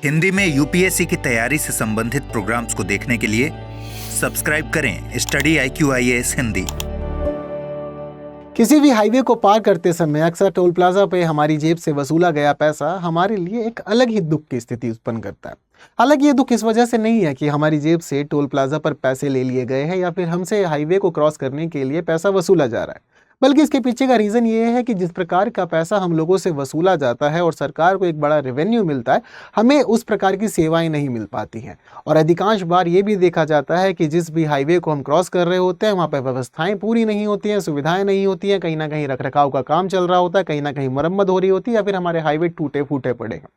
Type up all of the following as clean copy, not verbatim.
हिंदी में यूपीएससी की तैयारी से संबंधित प्रोग्राम्स को देखने के लिए सब्सक्राइब करें स्टडी IQIAS हिंदी। किसी भी हाईवे को पार करते समय अक्सर टोल प्लाजा पे हमारी जेब से वसूला गया पैसा हमारे लिए एक अलग ही दुख की स्थिति उत्पन्न करता है। हालांकि ये दुख इस वजह से नहीं है कि हमारी जेब से टोल प्लाजा पर पैसे ले लिए गए हैं या फिर हमसे हाईवे को क्रॉस करने के लिए पैसा वसूला जा रहा है, बल्कि इसके पीछे का रीज़न ये है कि जिस प्रकार का पैसा हम लोगों से वसूला जाता है और सरकार को एक बड़ा रेवेन्यू मिलता है, हमें उस प्रकार की सेवाएं नहीं मिल पाती हैं। और अधिकांश बार ये भी देखा जाता है कि जिस भी हाईवे को हम क्रॉस कर रहे होते हैं वहाँ पर व्यवस्थाएं पूरी नहीं होती हैं, सुविधाएं नहीं होती हैं, कहीं ना कहीं रखरखाव का काम चल रहा होता है, कहीं ना कहीं मरम्मत हो रही होती है या फिर हमारे हाईवे टूटे फूटे पड़े हैं।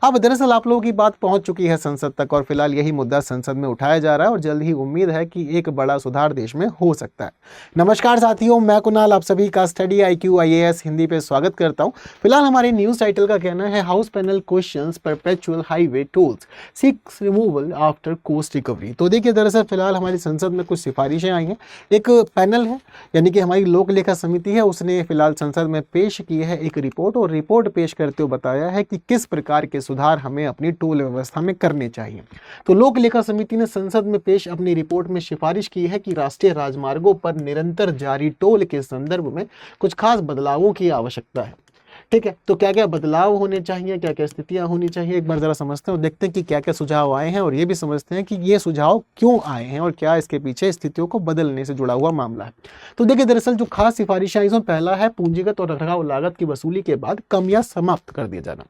अब दरअसल आप लोगों की बात पहुंच चुकी है संसद तक और फिलहाल यही मुद्दा संसद में उठाया जा रहा है और जल्द ही उम्मीद है कि एक बड़ा सुधार देश में हो सकता है। नमस्कार साथियों, मैं कुणाल आप सभी का स्टडी IQIAS हिंदी पे स्वागत करता हूं। फिलहाल हमारे न्यूज टाइटल का कहना है house panel questions perpetual highway tolls seeks removal after cost recovery. तो देखिए, दरअसल फिलहाल हमारी संसद में कुछ सिफारिशें आई हैं। एक पैनल है यानी कि हमारी लोक लेखा समिति है, उसने फिलहाल संसद में पेश की है एक रिपोर्ट और रिपोर्ट पेश करते हुए बताया है कि किस प्रकार के सुधार हमें अपनी टोल व्यवस्था में करने चाहिए। तो लोक लेखा समिति ने संसद में पेश अपनी रिपोर्ट में सिफारिश की है कि राष्ट्रीय राजमार्गों पर निरंतर जारी टोल के संदर्भ में कुछ खास बदलावों की आवश्यकता है। ठीक है, तो क्या क्या बदलाव होने चाहिए, क्या क्या स्थितियां होनी चाहिए, एक बार जरा समझते हैं और देखते हैं कि क्या क्या सुझाव आए हैं और ये भी समझते हैं कि ये सुझाव क्यों आए हैं और क्या इसके पीछे स्थितियों को बदलने से जुड़ा हुआ मामला है। तो देखिए, दरअसल जो खास सिफारिशें आई, इसमें पहला है पूंजीगत और रखरखाव लागत की वसूली के बाद कम या समाप्त कर दिया जाना।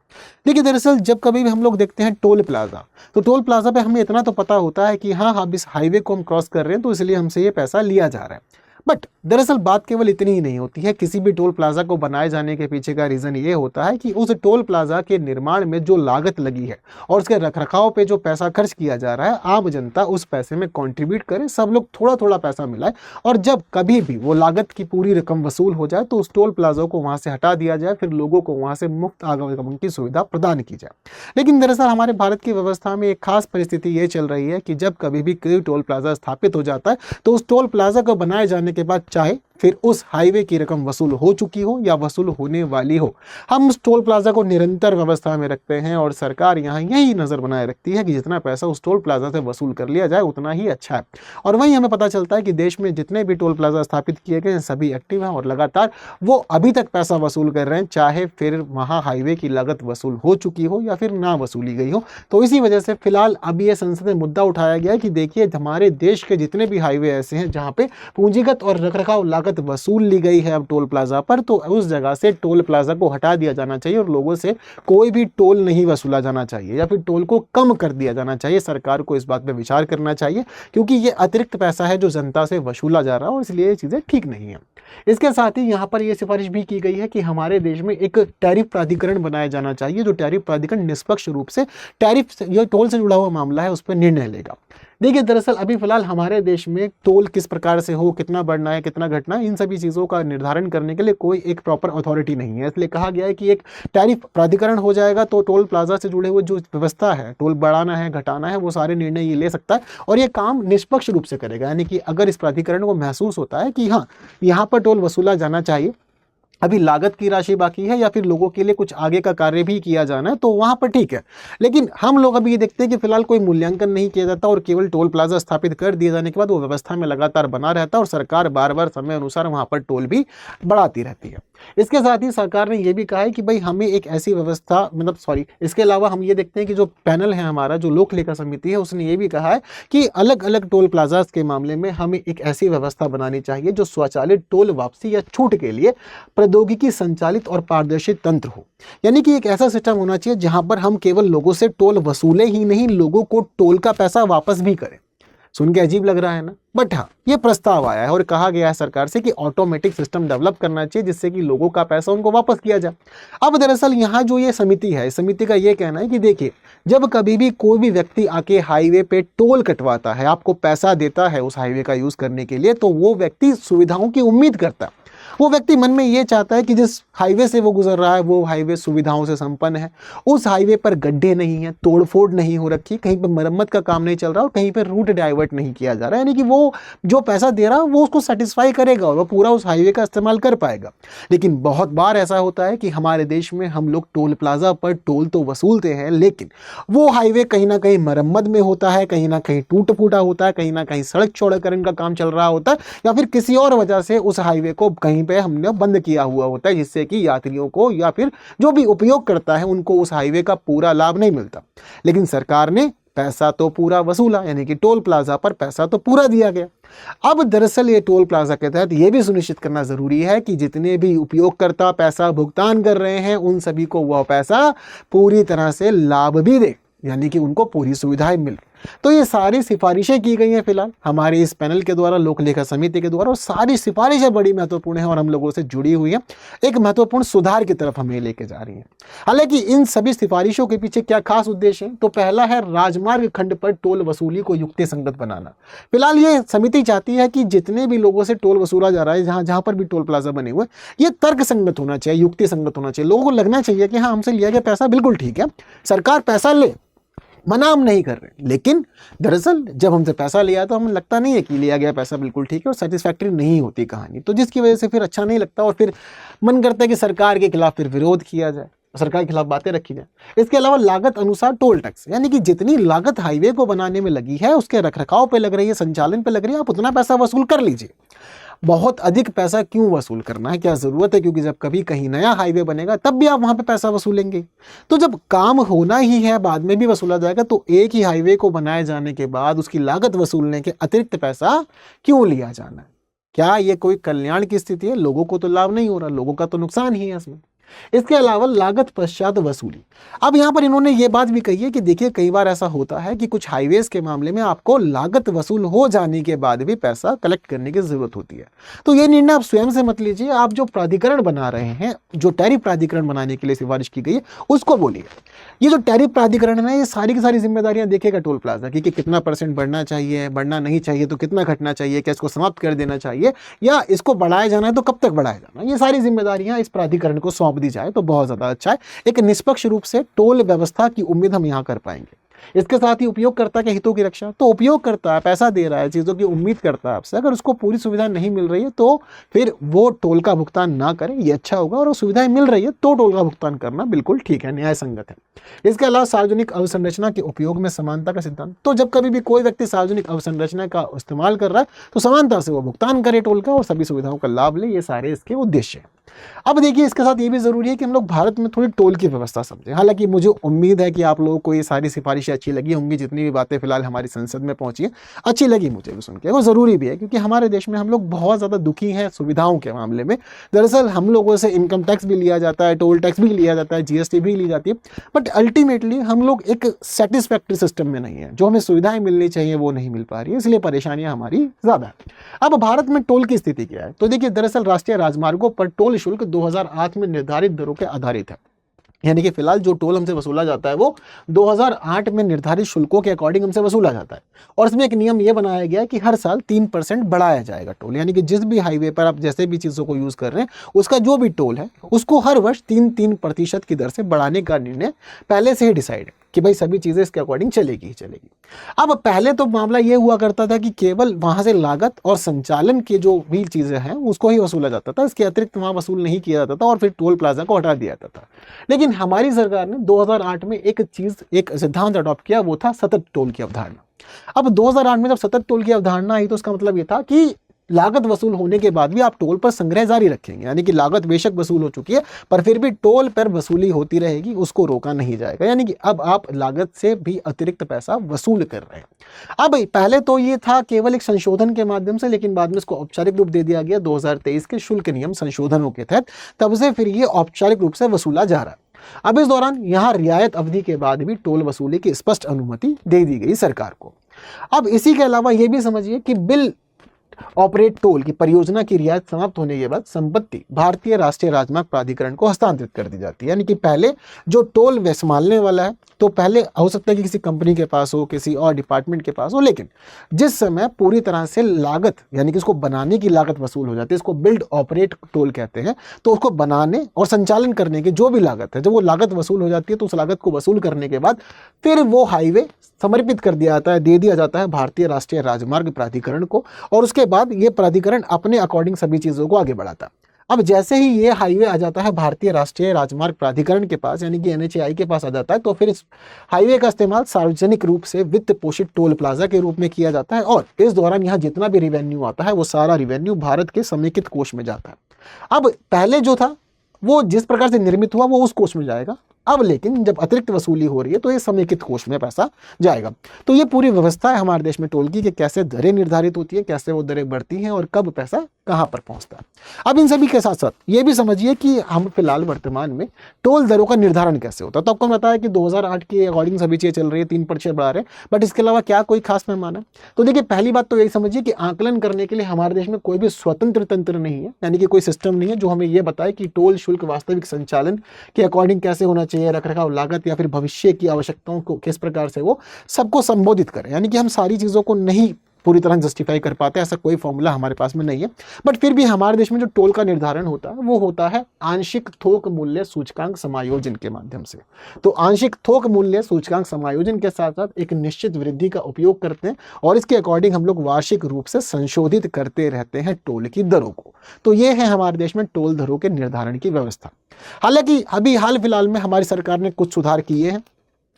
देखिए, दरअसल जब कभी भी हम लोग देखते हैं टोल प्लाजा, तो टोल प्लाजा पे हमें इतना तो पता होता है कि हाँ, अब इस हाईवे को हम क्रॉस कर रहे हैं तो इसलिए हमसे ये पैसा लिया जा रहा है। बट दरअसल बात केवल इतनी ही नहीं होती है। किसी भी टोल प्लाजा को बनाए जाने के पीछे का रीज़न ये होता है कि उस टोल प्लाजा के निर्माण में जो लागत लगी है और उसके रखरखाव पे जो पैसा खर्च किया जा रहा है, आम जनता उस पैसे में कंट्रीब्यूट करे, सब लोग थोड़ा थोड़ा पैसा मिलाए और जब कभी भी वो लागत की पूरी रकम वसूल हो जाए तो उस टोल प्लाजा को वहाँ से हटा दिया जाए, फिर लोगों को वहाँ से मुफ्त आवागमन की सुविधा प्रदान की जाए। लेकिन दरअसल हमारे भारत की व्यवस्था में एक खास परिस्थिति ये चल रही है कि जब कभी भी कोई टोल प्लाजा स्थापित हो जाता है तो उस टोल प्लाजा को बनाए जाने के बाद चाहे फिर उस हाईवे की रकम वसूल हो चुकी हो या वसूल होने वाली हो, हम उस टोल प्लाजा को निरंतर व्यवस्था में रखते हैं और सरकार यहाँ यही नज़र बनाए रखती है कि जितना पैसा उस टोल प्लाजा से वसूल कर लिया जाए उतना ही अच्छा है। और वहीं हमें पता चलता है कि देश में जितने भी टोल प्लाजा स्थापित किए गए हैं सभी एक्टिव हैं और लगातार वो अभी तक पैसा वसूल कर रहे हैं, चाहे फिर वहाँ हाईवे की लागत वसूल हो चुकी हो या फिर ना वसूली गई हो। तो इसी वजह से फिलहाल अभी ये संसद में मुद्दा उठाया गया है कि देखिए, हमारे देश के जितने भी हाईवे ऐसे हैं जहाँ पे पूंजीगत और रखरखाव लागत वसूल ली गई है अब टोल प्लाजा पर, तो उस जगह से टोल प्लाजा को हटा दिया जाना चाहिए और लोगों से कोई भी टोल नहीं वसूला जाना चाहिए या फिर टोल को कम कर दिया जाना चाहिए। सरकार को इस बात पे विचार करना चाहिए क्योंकि ये अतिरिक्त पैसा है जो जनता से वसूला जा रहा है और इसलिए ये चीज़ें ठीक नहीं है। इसके साथ ही यहाँ पर यह सिफारिश भी की गई है कि हमारे देश में एक टैरिफ प्राधिकरण बनाया जाना चाहिए, जो टैरिफ प्राधिकरण निष्पक्ष रूप से टैरिफ या टोल से जुड़ा हुआ मामला है उस पर निर्णय लेगा। देखिए, दरअसल अभी फिलहाल हमारे देश में टोल किस प्रकार से हो, कितना बढ़ना है, कितना घटना है, इन सभी चीज़ों का निर्धारण करने के लिए कोई एक प्रॉपर अथॉरिटी नहीं है। इसलिए कहा गया है कि एक टैरिफ प्राधिकरण हो जाएगा तो टोल प्लाजा से जुड़े हुए जो व्यवस्था है, टोल बढ़ाना है, घटाना है, वो सारे निर्णय ये ले सकता है और ये काम निष्पक्ष रूप से करेगा। यानी कि अगर इस प्राधिकरण को महसूस होता है कि हाँ, यहाँ पर टोल वसूला जाना चाहिए, अभी लागत की राशि बाकी है या फिर लोगों के लिए कुछ आगे का कार्य भी किया जाना है, तो वहाँ पर ठीक है। लेकिन हम लोग अभी ये देखते हैं कि फिलहाल कोई मूल्यांकन नहीं किया जाता और केवल टोल प्लाजा स्थापित कर दिए जाने के बाद वो व्यवस्था में लगातार बना रहता है और सरकार बार बार समय अनुसार वहाँ पर टोल भी बढ़ाती रहती है। इसके साथ ही सरकार ने यह भी कहा है कि भाई हमें एक ऐसी व्यवस्था इसके अलावा हम ये देखते हैं कि जो पैनल है हमारा, जो लोक लेखा समिति है, उसने ये भी कहा है कि अलग अलग टोल प्लाजाज के मामले में हमें एक ऐसी व्यवस्था बनानी चाहिए जो स्वचालित टोल वापसी या छूट के लिए प्रौद्योगिकी संचालित और पारदर्शी तंत्र हो। यानी कि एक ऐसा सिस्टम होना चाहिए जहां पर हम केवल लोगों से टोल वसूले ही नहीं, लोगों को टोल का पैसा वापस भी करें। सुन के अजीब लग रहा है ना, बट हाँ, ये प्रस्ताव आया है और कहा गया है सरकार से कि ऑटोमेटिक सिस्टम डेवलप करना चाहिए जिससे कि लोगों का पैसा उनको वापस किया जाए। अब दरअसल यहाँ जो ये समिति है, इस समिति का ये कहना है कि देखिए, जब कभी भी कोई भी व्यक्ति आके हाईवे पे टोल कटवाता है, आपको पैसा देता है उस हाईवे का यूज करने के लिए, तो वो व्यक्ति सुविधाओं की उम्मीद करता है वो व्यक्ति मन में ये चाहता है कि जिस हाईवे से वो गुजर रहा है वो हाईवे सुविधाओं से संपन्न है, उस हाईवे पर गड्ढे नहीं है, तोड़फोड़ नहीं हो रखी, कहीं पर मरम्मत का काम नहीं चल रहा और कहीं पर रूट डाइवर्ट नहीं किया जा रहा है। यानी कि वो जो पैसा दे रहा है वो उसको सेटिस्फाई करेगा और वो पूरा उस हाईवे का इस्तेमाल कर पाएगा। लेकिन बहुत बार ऐसा होता है कि हमारे देश में हम लोग टोल प्लाजा पर टोल तो वसूलते हैं, लेकिन वो हाईवे कहीं ना कहीं मरम्मत में होता है, कहीं ना कहीं टूट फूटा होता है, कहीं ना कहीं सड़क चौड़ीकरण का काम चल रहा होता है, या फिर किसी और वजह से उस हाईवे को कहीं पे हमने बंद किया हुआ होता है, जिससे कि यात्रियों को या फिर जो भी उपयोग करता है उनको उस हाईवे का पूरा लाभ नहीं मिलता। लेकिन सरकार ने पैसा तो पूरा वसूला, यानी कि टोल प्लाजा पर पैसा तो पूरा दिया गया। अब दरअसल ये टोल प्लाजा के तहत ये भी सुनिश्चित करना जरूरी है कि जितने भी उपयोगकर्ता पैसा भुगतान कर रहे हैं उन सभी को वह पैसा पूरी तरह से लाभ भी दे, यानी कि उनको पूरी सुविधाएं मिल। तो ये सारी सिफारिशें की गई हैं फिलहाल हमारे इस पैनल के द्वारा, लोक लेखा समिति के द्वारा, और सारी सिफारिशें बड़ी महत्वपूर्ण हैं और हम लोगों से जुड़ी हुई हैं, एक महत्वपूर्ण सुधार की तरफ हमें लेके जा रही हैं। हालांकि इन सभी सिफारिशों के पीछे क्या खास उद्देश्य है, तो पहला है राजमार्ग खंड पर टोल वसूली को युक्ति संगत बनाना। फिलहाल ये समिति चाहती है कि जितने भी लोगों से टोल वसूला जा रहा है, जहां जहां पर भी टोल प्लाजा बने हुए, ये तर्क संगत होना चाहिए, युक्ति संगत होना चाहिए। लोगों को लगना चाहिए कि हाँ, हमसे लिया गया पैसा बिल्कुल ठीक है, सरकार पैसा ले, मना हम नहीं कर रहे, लेकिन दरअसल जब हमसे पैसा लिया तो हमें लगता नहीं है कि लिया गया पैसा बिल्कुल ठीक है और सेटिस्फैक्ट्री नहीं होती कहानी, तो जिसकी वजह से फिर अच्छा नहीं लगता और फिर मन करता है कि सरकार के खिलाफ फिर विरोध किया जाए, सरकार के खिलाफ बातें रखी जाए। इसके अलावा लागत अनुसार टोल टैक्स, यानी कि जितनी लागत हाईवे को बनाने में लगी है, उसके रखरखाव पे लग रही है, संचालन पे लग रही है, आप उतना पैसा वसूल कर लीजिए। बहुत अधिक पैसा क्यों वसूल करना है, क्या जरूरत है, क्योंकि जब कभी कहीं नया हाईवे बनेगा तब भी आप वहां पे पैसा वसूलेंगे। तो जब काम होना ही है, बाद में भी वसूला जाएगा, तो एक ही हाईवे को बनाए जाने के बाद उसकी लागत वसूलने के अतिरिक्त पैसा क्यों लिया जाना है? क्या ये कोई कल्याण की स्थिति है? लोगों को तो लाभ नहीं हो रहा, लोगों का तो नुकसान ही है इसमें। इसके अलावा लागत पश्चात वसूली, अब यहां पर इन्होंने ये बात भी कही है कि देखिए कई बार ऐसा होता है कि कुछ हाईवेज के मामले में आपको लागत वसूल हो जाने के बाद भी पैसा कलेक्ट करने की जरूरत होती है। तो ये निर्णय आप स्वयं से मत लीजिए, आप जो प्राधिकरण बना रहे हैं, जो टैरिफ प्राधिकरण बनाने के लिए सिफारिश की गई है उसको बोलिए। ये जो टैरिफ प्राधिकरण है, ये सारी की सारी जिम्मेदारियां देखेगा टोल प्लाजा की, कि कितना % बढ़ना चाहिए, बढ़ना नहीं चाहिए तो कितना घटना चाहिए, क्या इसको समाप्त कर देना चाहिए या इसको बढ़ाया जाना है तो कब तक बढ़ाया जाना, ये सारी जिम्मेदारियां इस प्राधिकरण को सौंप दी जाए तो बहुत ज्यादा अच्छा है। एक निष्पक्ष रूप से टोल व्यवस्था की उम्मीद हम यहां कर पाएंगे। इसके साथ ही उपयोगकर्ता के हितों की रक्षा, तो उपयोगकर्ता पैसा दे रहा है, चीजों की उम्मीद करता है आपसे, अगर उसको पूरी सुविधा नहीं मिल रही है तो फिर वो टोल का भुगतान ना करे, ये अच्छा होगा, और सुविधाएं मिल रही है तो टोल का भुगतान करना बिल्कुल ठीक है, न्याय संगत है। इसके अलावा सार्वजनिक अवसंरचना के उपयोग में समानता का सिद्धांत, तो जब कभी भी कोई व्यक्ति सार्वजनिक अवसंरचना का इस्तेमाल कर रहा है तो समानता से वो भुगतान करे टोल का और सभी सुविधाओं का लाभ ले, ये सारे इसके उद्देश्य हैं। अब देखिए इसके साथ ये भी जरूरी है कि हम लोग भारत में थोड़ी टोल की व्यवस्था समझें। हालांकि मुझे उम्मीद है कि आप लोगों को ये सारी सिफारिशें अच्छी लगी होंगी, जितनी भी बातें फिलहाल हमारी संसद में पहुंची है अच्छी लगी मुझे भी सुन के, वो जरूरी भी है क्योंकि हमारे देश में हम लोग बहुत ज्यादा दुखी हैं सुविधाओं के मामले में। दरअसल हम लोगों से इनकम टैक्स भी लिया जाता है, टोल टैक्स भी लिया जाता है, GST भी ली जाती है, बट अल्टीमेटली हम लोग एक सेटिस्फैक्ट्री सिस्टम में नहीं है, जो हमें सुविधाएं मिलनी चाहिए वो नहीं मिल पा रही है, इसलिए परेशानियां हमारी ज्यादा है। अब भारत में टोल की स्थिति क्या है, तो देखिए दरअसल राष्ट्रीय राजमार्गों पर टोल शुल्क 2008 में निर्धारित दरों के आधारित है, यानी कि फिलहाल जो टोल हमसे वसूला जाता है वो 2008 में निर्धारित शुल्कों के अकॉर्डिंग हमसे वसूला जाता है। और इसमें एक नियम ये बनाया गया है कि हर साल 3% बढ़ाया जाएगा टोल, यानी कि जिस भी हाईवे पर आप जैसे भी चीज़ों को यूज़ कर रहे हैं उसका जो भी टोल है उसको हर वर्ष 3% की दर से बढ़ाने का निर्णय पहले से ही डिसाइड है कि भाई सभी चीज़ें इसके अकॉर्डिंग चलेगी ही चलेगी। अब पहले तो मामला ये हुआ करता था कि केवल वहाँ से लागत और संचालन की जो भी चीज़ें हैं उसको ही वसूला जाता था, इसके अतिरिक्त वहाँ वसूल नहीं किया जाता था और फिर टोल प्लाजा को हटा दिया जाता था। लेकिन हमारी सरकार ने 2008 में एक सिद्धांत अडॉप्ट किया, वो था सतत टोल की अवधारणा। अब 2008 में जब सतत टोल की अवधारणा आई तो उसका मतलब ये था कि लागत वसूल होने के बाद भी आप टोल पर संग्रह जारी रखेंगे, यानी कि लागत बेशक वसूल हो चुकी है पर फिर भी टोल पर वसूली होती रहेगी, उसको रोका नहीं जाएगा, यानी कि अब आप लागत से भी अतिरिक्त पैसा वसूल कर रहे हैं। अब पहले तो ये था केवल एक संशोधन के माध्यम से, लेकिन बाद में इसको औपचारिक रूप दे दिया गया 2023 के शुल्क नियम संशोधनों के तहत, तब से फिर ये औपचारिक रूप से वसूला जा रहा है। अब इस दौरान यहाँ रियायत अवधि के बाद भी टोल वसूली की स्पष्ट अनुमति दे दी गई सरकार को। अब इसी के अलावा यह भी समझिए कि बिल ऑपरेट टोल की परियोजना की रियायत समाप्त होने के बाद संपत्ति भारतीय राष्ट्रीय राजमार्ग प्राधिकरण को हस्तांतरित कर दी जाती है। यानी कि पहले जो टोल वे संभालने वाला है, तो पहले हो सकता है कि किसी कंपनी के पास हो, किसी और डिपार्टमेंट के पास हो, लेकिन जिस समय पूरी तरह से लागत यानी कि इसको बनाने की लागत वसूल हो जाती है, इसको बिल्ड ऑपरेट टोल कहते हैं, तो उसको बनाने और संचालन करने की जो भी लागत है, जब वो लागत वसूल हो जाती है तो उस लागत को वसूल करने के बाद फिर वो हाईवे समर्पित कर दिया जाता है, दे दिया जाता है भारतीय राष्ट्रीय राजमार्ग प्राधिकरण को, और उसके बाद ये प्राधिकरण अपने अकॉर्डिंग सभी चीज़ों को आगे बढ़ाता है। अब जैसे ही ये हाईवे आ जाता है भारतीय राष्ट्रीय राजमार्ग प्राधिकरण के पास, यानी कि NHAI के पास आ जाता है, तो फिर इस हाईवे का इस्तेमाल सार्वजनिक रूप से वित्त पोषित टोल प्लाजा के रूप में किया जाता है, और इस दौरान यहाँ जितना भी रिवेन्यू आता है वो सारा रिवेन्यू भारत के समेकित कोष में जाता है। अब पहले जो था वो जिस प्रकार से निर्मित हुआ वो उस कोष में जाएगा, अब लेकिन जब अतिरिक्त वसूली हो रही है तो ये समेकित कोष में पैसा जाएगा। तो ये पूरी व्यवस्था है हमारे देश में टोल की कि कैसे दरें निर्धारित होती है, कैसे वो दरें बढ़ती हैं और कब पैसा कहाँ पर पहुँचता है। अब इन सभी के साथ साथ ये भी समझिए कि हम फिलहाल वर्तमान में टोल दरों का निर्धारण कैसे होता है। तो आपको बताया कि 2008 के अकॉर्डिंग सभी चीज़ें चल रही है, 3% बढ़ा रहे हैं, बट इसके अलावा क्या कोई खास पैमाना है? तो देखिए, पहली बात तो यही समझिए कि आकलन करने के लिए हमारे देश में कोई भी स्वतंत्र तंत्र नहीं है, यानी कि कोई सिस्टम नहीं है जो हमें ये बताए कि टोल शुल्क वास्तविक संचालन के अकॉर्डिंग कैसे होना चाहिए, रखरखाव लागत या फिर भविष्य की आवश्यकताओं को किस प्रकार से वो सबको संबोधित करें। यानी कि हम सारी चीज़ों को नहीं पूरी तरह जस्टिफाई कर पाते, ऐसा कोई फॉर्मूला हमारे पास में नहीं है। बट फिर भी हमारे देश में जो टोल का निर्धारण होता है वो होता है आंशिक थोक मूल्य सूचकांक समायोजन के माध्यम से। तो आंशिक थोक मूल्य सूचकांक समायोजन के साथ साथ एक निश्चित वृद्धि का उपयोग करते हैं और इसके अकॉर्डिंग हम लोग वार्षिक रूप से संशोधित करते रहते हैं टोल की दरों को। तो ये है हमारे देश में टोल दरों के निर्धारण की व्यवस्था। हालांकि अभी हाल फिलहाल में हमारी सरकार ने कुछ सुधार किए हैं।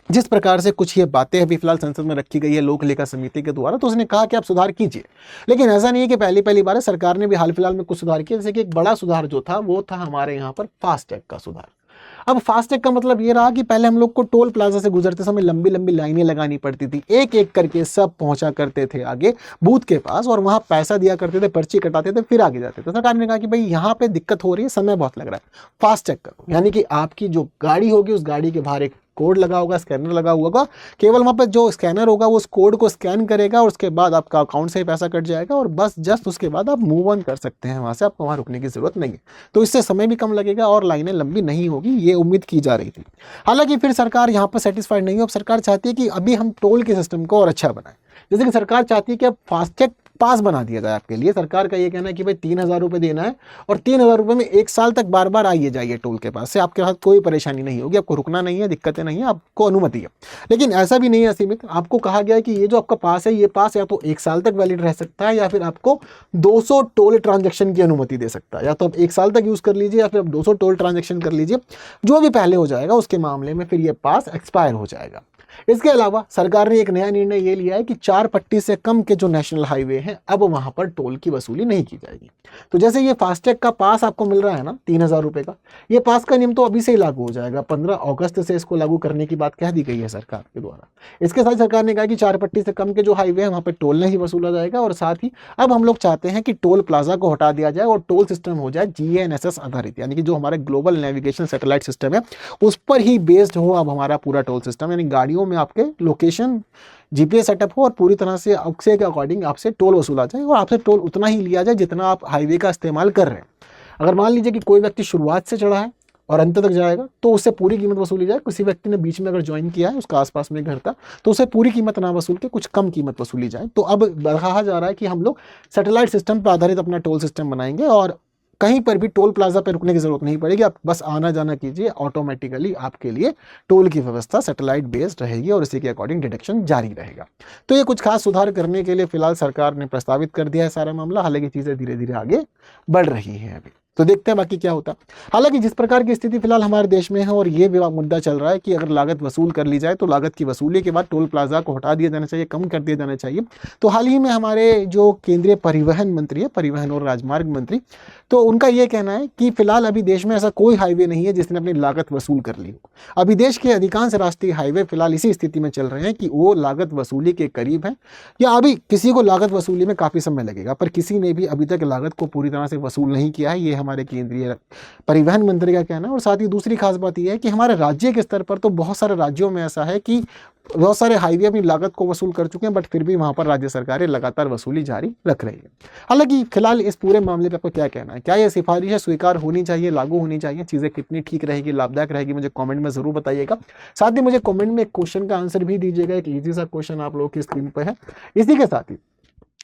जिस प्रकार से कुछ ये बातें अभी फिलहाल संसद में रखी गई है लोक लेखा समिति के द्वारा, तो उसने कहा कि आप सुधार कीजिए, लेकिन ऐसा नहीं है कि पहली बार है। सरकार ने भी हाल फिलहाल में कुछ सुधार किया, जैसे कि एक बड़ा सुधार जो था वो था हमारे यहाँ पर फास्टैग का सुधार। अब फास्टैग का मतलब ये रहा कि पहले हम लोग को टोल प्लाजा से गुजरते समय लंबी लंबी लाइनें लगानी पड़ती थी, एक एक करके सब पहुंचा करते थे आगे बूथ के पास और वहां पैसा दिया करते थे, पर्ची कटाते थे, फिर आगे जाते थे। सरकार ने कहा कि भाई यहाँ पे दिक्कत हो रही है, समय बहुत लग रहा है, फास्टैग करो। यानी कि आपकी जो गाड़ी होगी उस गाड़ी के बाहर एक कोड लगा होगा, स्कैनर लगा हुआ होगा, केवल वहाँ पर जो स्कैनर होगा वो उस कोड को स्कैन करेगा और उसके बाद आपका अकाउंट से ही पैसा कट जाएगा और बस जस्ट उसके बाद आप मूव ऑन कर सकते हैं, वहाँ से आपको वहाँ रुकने की ज़रूरत नहीं है। तो इससे समय भी कम लगेगा और लाइनें लंबी नहीं होगी, ये उम्मीद की जा रही थी। हालांकि फिर सरकार यहाँ पर सेटिस्फाइड नहीं है। अब सरकार चाहती है कि अभी हम टोल के सिस्टम को और अच्छा बनाएं। जैसे कि सरकार चाहती है कि अब फास्टैग पास बना दिया जाए आपके लिए। सरकार का ये कहना है कि भाई 3,000 रुपये देना है और 3,000 रुपये में 1 साल तक बार बार आइए जाइए टोल के पास से, आपके पास कोई परेशानी नहीं होगी, आपको रुकना नहीं है, दिक्कतें नहीं है, आपको अनुमति है। लेकिन ऐसा भी नहीं है असीमित, आपको कहा गया है कि ये जो आपका पास है ये पास या तो 1 साल तक वैलिड रह सकता है या फिर आपको 200 टोल ट्रांजेक्शन की अनुमति दे सकता है। या तो आप 1 साल तक यूज़ कर लीजिए या फिर आप 200 टोल ट्रांजेक्शन कर लीजिए, जो भी पहले हो जाएगा उसके मामले में फिर ये पास एक्सपायर हो जाएगा। इसके अलावा सरकार ने एक नया निर्णय ये लिया है कि 4 पट्टी से कम के जो नेशनल हाईवे हैं अब वहां पर टोल की वसूली नहीं की जाएगी। तो जैसे ये फास्टैग का पास आपको मिल रहा है ना 3,000 रुपये का, ये पास का नियम तो अभी से ही लागू हो जाएगा। 15 अगस्त से इसको लागू करने की बात कह दी गई है सरकार के द्वारा। इसके साथ सरकार ने कहा कि 4 पट्टी से कम के जो हाईवे हैं वहाँ पर टोल नहीं वसूला जाएगा और साथ ही अब हम लोग चाहते हैं कि टोल प्लाजा को हटा दिया जाए और टोल सिस्टम हो जाए GNSS आधारित, यानी कि जो हमारे ग्लोबल नेविगेशन सैटेलाइट सिस्टम है उस पर ही बेस्ड हो अब हमारा पूरा टोल सिस्टम। यानी गाड़ियों में आपके लोकेशन GPS सेटअप हो और पूरी तरह से अक्से के अकॉर्डिंग आपसे टोल वसूला जाए और आपसे टोल उतना ही लिया जाए जितना आप हाईवे का इस्तेमाल कर रहे हैं। अगर मान लीजिए कि कोई व्यक्ति शुरुआत से चढ़ा है और अंत तक जाएगा तो उससे पूरी कीमत वसूली जाए। किसी व्यक्ति ने बीच में अगर ज्वाइन किया है, उसका आसपास में घर था, तो उसे पूरी कीमत ना वसूल के कुछ कम कीमत वसूली जाए। तो अब कहा जा रहा है कि हम लोग सैटेलाइट सिस्टम पर आधारित अपना टोल सिस्टम बनाएंगे और कहीं पर भी टोल प्लाजा पर रुकने की जरूरत नहीं पड़ेगी। आप बस आना जाना कीजिए, ऑटोमेटिकली आपके लिए टोल की व्यवस्था सैटेलाइट बेस्ड रहेगी और इसी के अकॉर्डिंग डिटेक्शन जारी रहेगा। तो ये कुछ खास सुधार करने के लिए फिलहाल सरकार ने प्रस्तावित कर दिया है सारा मामला। हालांकि चीज़ें धीरे धीरे आगे बढ़ रही हैं अभी, तो देखते हैं बाकी क्या होता है। हालांकि जिस प्रकार की स्थिति फिलहाल हमारे देश में है और ये भी मुद्दा चल रहा है कि अगर लागत वसूल कर ली जाए तो लागत की वसूली के बाद टोल प्लाजा को हटा दिया जाना चाहिए, कम कर दिया जाना चाहिए। तो हाल ही में हमारे जो केंद्रीय परिवहन मंत्री है, परिवहन और राजमार्ग मंत्री, तो उनका ये कहना है कि फिलहाल अभी देश में ऐसा कोई हाईवे नहीं है जिसने अपनी लागत वसूल कर ली हो। अभी देश के अधिकांश राष्ट्रीय हाईवे फिलहाल इसी स्थिति में चल रहे हैं कि वो लागत वसूली के करीब हैं या अभी किसी को लागत वसूली में काफ़ी समय लगेगा, पर किसी ने भी अभी तक लागत को पूरी तरह से वसूल नहीं किया है। ये हमारे केंद्रीय परिवहन मंत्री का कहना है। और साथ ही दूसरी खास बात यह है कि हमारे राज्य के स्तर पर तो बहुत सारे राज्यों में ऐसा है कि बहुत सारे हाईवे अपनी लागत को वसूल कर चुके हैं, बट फिर भी वहां पर राज्य सरकारें लगातार वसूली जारी रख रही है। हालांकि फिलहाल इस पूरे मामले पे आपको क्या कहना है? क्या ये सिफारिशें स्वीकार होनी चाहिए, लागू होनी चाहिए? चीजें कितनी ठीक रहेगी, लाभदायक रहेगी, मुझे कमेंट में जरूर बताइएगा। साथ ही मुझे कमेंट में एक क्वेश्चन का आंसर भी दीजिएगा, एक इजी सा क्वेश्चन आप लोगों की स्क्रीन पर है। इसी के साथ ही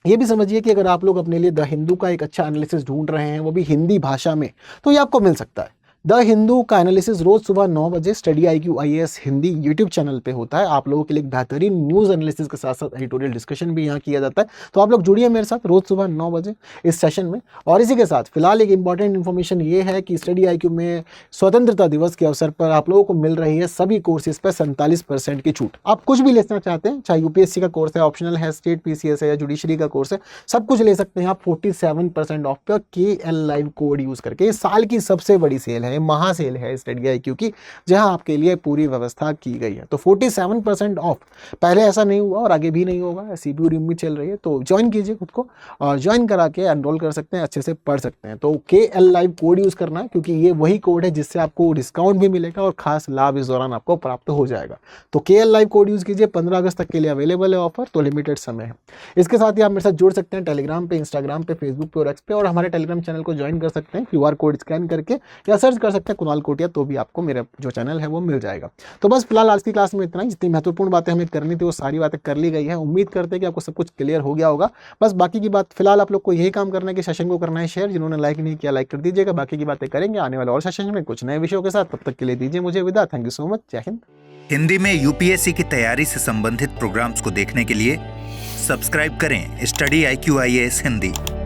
ये भी समझिए कि अगर आप लोग अपने लिए द हिंदू का एक अच्छा एनालिसिस ढूंढ रहे हैं, वो भी हिंदी भाषा में, तो ये आपको मिल सकता है। द हिंदू का एनालिसिस रोज सुबह 9 बजे study IQ IAS Hindi YouTube channel पे होता है। आप लोगों के लिए एक बेहतरीन न्यूज़ एनालिसिस के साथ साथ एडिटोरियल डिस्कशन भी यहाँ किया जाता है। तो आप लोग जुड़िए मेरे साथ रोज सुबह 9 बजे इस सेशन में। और इसी के साथ फिलहाल एक इंपॉर्टेंट इन्फॉर्मेशन ये है कि स्टडी IQ में स्वतंत्रता दिवस के अवसर पर आप लोगों को मिल रही है सभी कोर्सेज पर 47% की छूट। आप कुछ भी लेना चाहते हैं, चाहे UPSC का कोर्स है, ऑप्शनल है, स्टेट PCS है या जुडिशरी का कोर्स है, सब कुछ ले सकते हैं आप 47% ऑफ पे KL लाइव कोड यूज करके। ये साल की सबसे बड़ी सेल है, महा सेल है स्टडी IQ की, जहां आपके लिए पूरी व्यवस्था की गई है। तो 47% ऑफ, पहले ऐसा नहीं हुआ और आगे भी नहीं होगा। CBU रिम भी चल रही है, तो ज्वाइन कीजिए खुद को और ज्वाइन करा के एनरोल कर सकते हैं, अच्छे से पढ़ सकते हैं। तो KL लाइव कोड यूज करना है, क्योंकि ये वही कोड है जिससे आपको डिस्काउंट भी मिलेगा और खास लाभ इस दौरान आपको प्राप्त हो जाएगा। तो KL लाइव कोड यूज कीजिए, 15 अगस्त तक के लिए अवेलेबल है ऑफर, तो लिमिटेड समय है। इसके साथ ही आप मेरे साथ जुड़ सकते हैं टेलीग्राम पे, इंस्टाग्राम पे, फेसबुक पे और एक्स पे, और हमारे टेलीग्राम चैनल को ज्वाइन कर सकते हैं QR कोड स्कैन करके, या सर्च कर सकते हैं कुणाल कोटिया, तो भी आपको मेरा जो चैनल है वो मिल जाएगा। तो बस फिलहाल आज की क्लास में इतना ही। जितनी महत्वपूर्ण बातें हमें करनी थी वो सारी बातें कर ली गई है। उम्मीद करते हैं कि आपको सब कुछ क्लियर हो गया होगा। बस बाकी की बात फिलहाल आप लोग को यही काम करना है कि सेशन को करना है शेयर। जिन्होंने लाइक नहीं किया लाइक कर दीजिएगा। बाकी की बातें करेंगे आने वाले और सेशन में कुछ नए विषयों के साथ। तब तक के लिए दीजिए मुझे विदा। Thank you so much. जय हिंद। हिंदी में UPSC की तैयारी से संबंधित प्रोग्राम्स को देखने के लिए सब्सक्राइब करें स्टडी IQ IAS हिंदी।